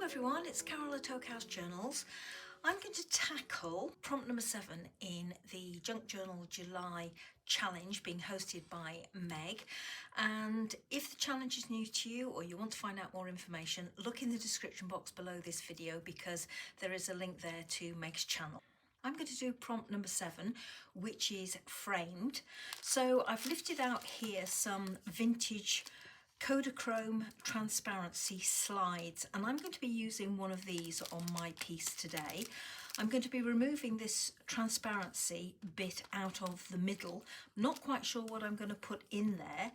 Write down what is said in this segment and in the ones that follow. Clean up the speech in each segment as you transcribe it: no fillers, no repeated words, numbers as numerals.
everyone, it's Carol at House Journals. I'm going to tackle prompt number 7 in the Junk Journal July challenge being hosted by Meg. And if the challenge is new to you or you want to find out more information, look in the description box below this video because there is a link there to Meg's channel. I'm going to do prompt number 7, which is framed. So I've lifted out here some vintage Kodachrome transparency slides, and I'm going to be using one of these on my piece today. I'm going to be removing this transparency bit out of the middle. Not quite sure what I'm going to put in there,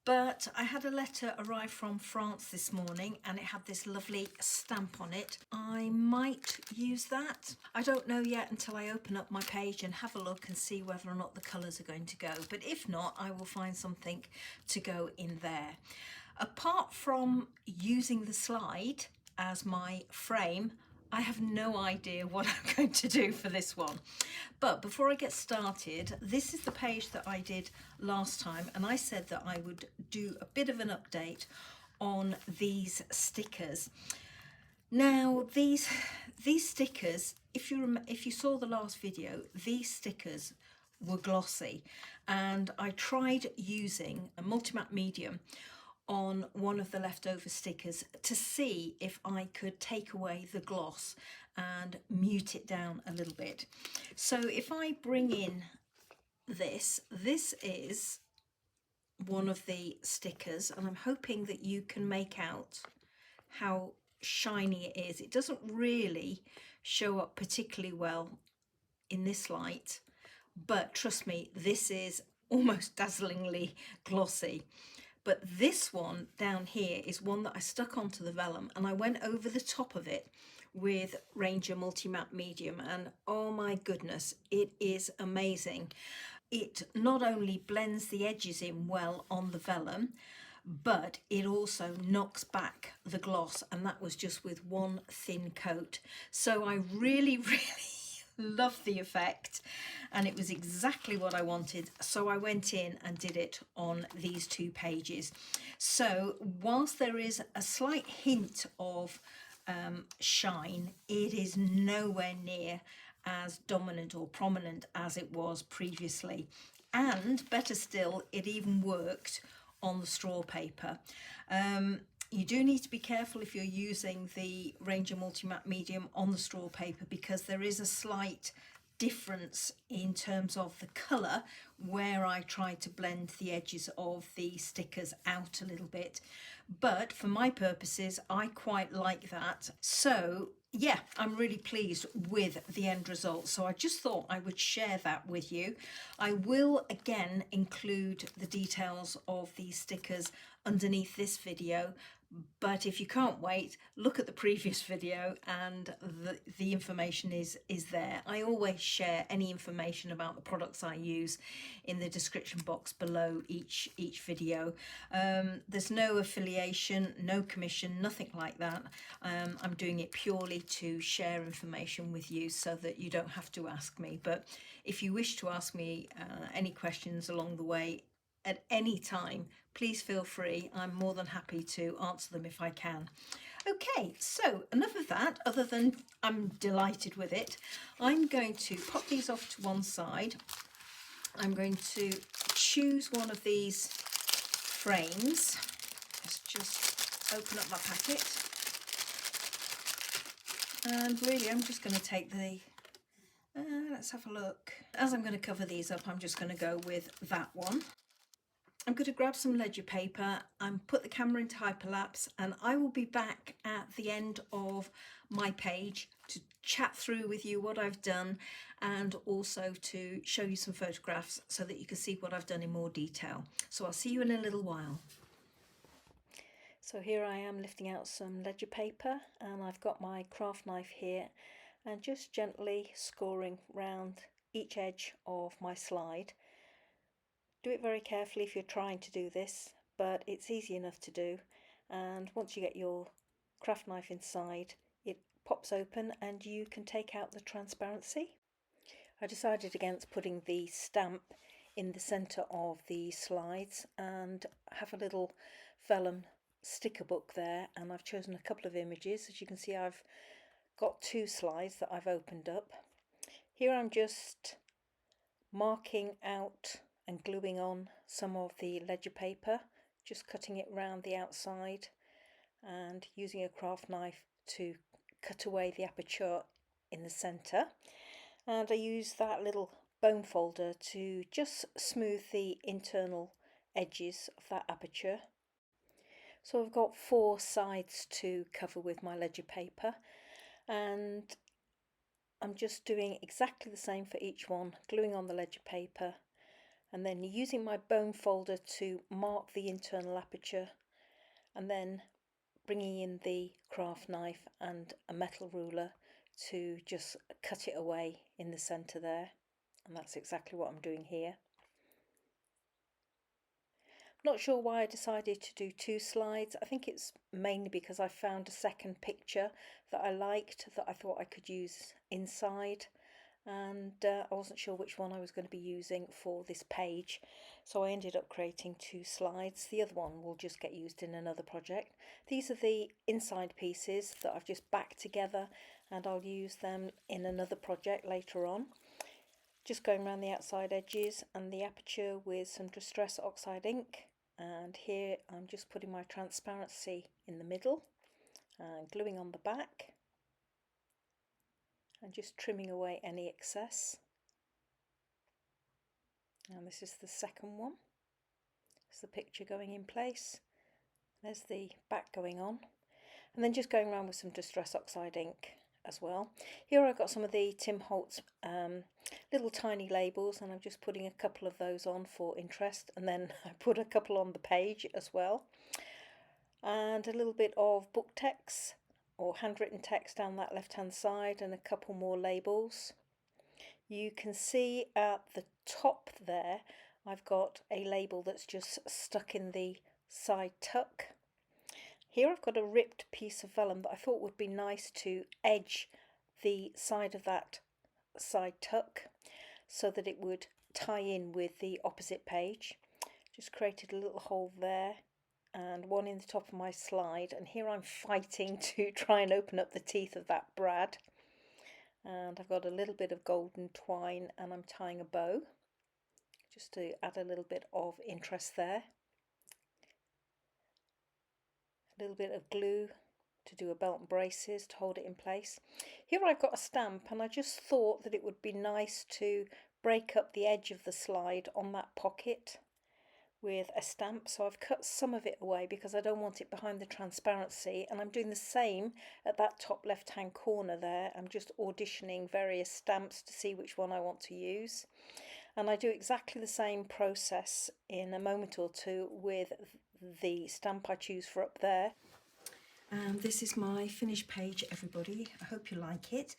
but I had a letter arrive from France this morning and it had this lovely stamp on it. I might use that. I don't know yet until I open up my page and have a look and see whether or not the colours are going to go. But if not, I will find something to go in there. Apart from using the slide as my frame, I have no idea what I'm going to do for this one. But before I get started, this is the page that I did last time, and I said that I would do a bit of an update on these stickers. Now these stickers, if you saw the last video, these stickers were glossy, and I tried using a multi-matte medium on one of the leftover stickers to see if I could take away the gloss and mute it down a little bit. So if I bring in this is one of the stickers, and I'm hoping that you can make out how shiny it is. It doesn't really show up particularly well in this light, but trust me, this is almost dazzlingly glossy. But this one down here is one that I stuck onto the vellum, and I went over the top of it with Ranger Multi-Matte Medium, and oh my goodness, it is amazing. It not only blends the edges in well on the vellum, but it also knocks back the gloss, and that was just with one thin coat. So I really love the effect, and it was exactly what I wanted, so I went in and did it on these 2 pages. So whilst there is a slight hint of shine, it is nowhere near as dominant or prominent as it was previously, and better still, it even worked on the straw paper. You do need to be careful if you're using the Ranger Multi-Matte Medium on the straw paper, because there is a slight difference in terms of the colour where I try to blend the edges of the stickers out a little bit. But for my purposes, I quite like that. So yeah, I'm really pleased with the end result. So I just thought I would share that with you. I will again include the details of these stickers underneath this video, but if you can't wait, look at the previous video and the information is there. I always share any information about the products I use in the description box below each video. There's no affiliation, no commission, nothing like that. I'm doing it purely to share information with you so that you don't have to ask me. But if you wish to ask me any questions along the way at any time, please feel free. I'm more than happy to answer them if I can. Okay, so enough of that, other than I'm delighted with it. I'm going to pop these off to one side. I'm going to choose one of these frames. Let's just open up my packet. And really, I'm just going to take the, let's have a look. As I'm going to cover these up, I'm just going to go with that one. I'm going to grab some ledger paper and put the camera into hyperlapse, and I will be back at the end of my page to chat through with you what I've done, and also to show you some photographs so that you can see what I've done in more detail. So I'll see you in a little while. So here I am lifting out some ledger paper, and I've got my craft knife here and just gently scoring round each edge of my slide. Do it very carefully if you're trying to do this, but it's easy enough to do, and once you get your craft knife inside, it pops open and you can take out the transparency. I decided against putting the stamp in the centre of the slides and have a little vellum sticker book there, and I've chosen a couple of images. As you can see, I've got 2 slides that I've opened up. Here I'm just marking out and gluing on some of the ledger paper, just cutting it round the outside and using a craft knife to cut away the aperture in the centre. And I use that little bone folder to just smooth the internal edges of that aperture. So I've got 4 sides to cover with my ledger paper, and I'm just doing exactly the same for each one, gluing on the ledger paper and then using my bone folder to mark the internal aperture, and then bringing in the craft knife and a metal ruler to just cut it away in the centre there. And that's exactly what I'm doing here. Not sure why I decided to do 2 slides. I think it's mainly because I found a second picture that I liked that I thought I could use inside, and I wasn't sure which one I was going to be using for this page, so I ended up creating 2 slides. The other one will just get used in another project. These are the inside pieces that I've just backed together, and I'll use them in another project later on. Just going around the outside edges and the aperture with some Distress Oxide ink, and here I'm just putting my transparency in the middle and gluing on the back and just trimming away any excess. And this is the second one. There's the picture going in place, there's the back going on, and then just going around with some Distress Oxide ink as well. Here I've got some of the Tim Holtz little tiny labels, and I'm just putting a couple of those on for interest, and then I put a couple on the page as well, and a little bit of book text or handwritten text down that left hand side, and a couple more labels. You can see at the top there I've got a label that's just stuck in the side tuck. Here I've got a ripped piece of vellum that I thought would be nice to edge the side of that side tuck so that it would tie in with the opposite page. Just created a little hole there and one in the top of my slide, and here I'm fighting to try and open up the teeth of that brad. And I've got a little bit of golden twine and I'm tying a bow just to add a little bit of interest there. A little bit of glue to do a belt and braces to hold it in place. Here I've got a stamp, and I just thought that it would be nice to break up the edge of the slide on that pocket with a stamp, so I've cut some of it away because I don't want it behind the transparency, and I'm doing the same at that top left hand corner there. I'm just auditioning various stamps to see which one I want to use, and I do exactly the same process in a moment or two with the stamp I choose for up there. And this is my finished page, everybody. I hope you like it.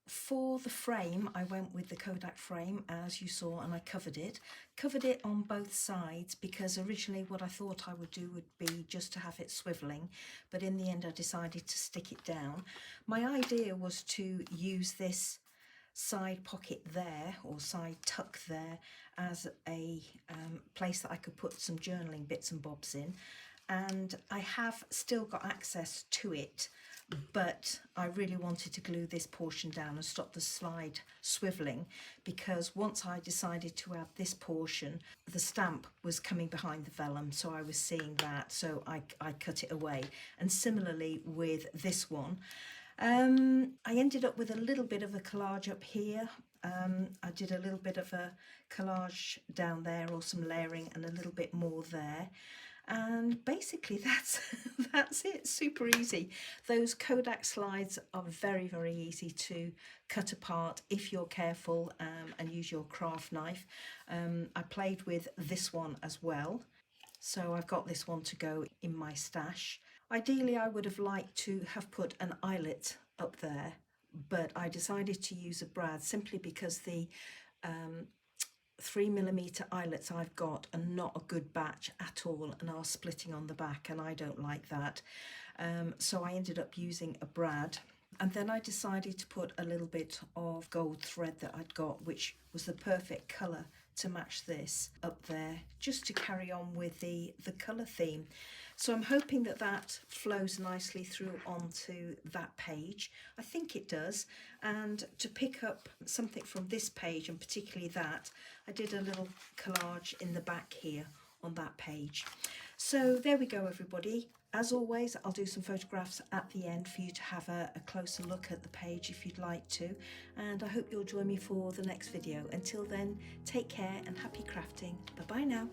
For the frame, I went with the Kodak frame, as you saw, and I covered it on both sides, because originally what I thought I would do would be just to have it swiveling, but in the end I decided to stick it down. My idea was to use this side pocket there, or side tuck there, as a place that I could put some journaling bits and bobs in, and I have still got access to it, but I really wanted to glue this portion down and stop the slide swiveling, because once I decided to add this portion, the stamp was coming behind the vellum, so I was seeing that, so I cut it away. And similarly with this one, I ended up with a little bit of a collage up here. I did a little bit of a collage down there, or some layering, and a little bit more there. And basically that's it. Super easy. Those Kodak slides are very, very easy to cut apart if you're careful and use your craft knife. I played with this one as well, so I've got this one to go in my stash. Ideally I would have liked to have put an eyelet up there, but I decided to use a brad simply because the 3mm eyelets I've got are not a good batch at all and are splitting on the back, and I don't like that. So I ended up using a brad, and then I decided to put a little bit of gold thread that I'd got, which was the perfect colour to match this up there, just to carry on with the colour theme. So I'm hoping that that flows nicely through onto that page. I think it does. And to pick up something from this page, and particularly that, I did a little collage in the back here on that page. So there we go, everybody. As always, I'll do some photographs at the end for you to have a closer look at the page if you'd like to. And I hope you'll join me for the next video. Until then, take care and happy crafting. Bye bye now.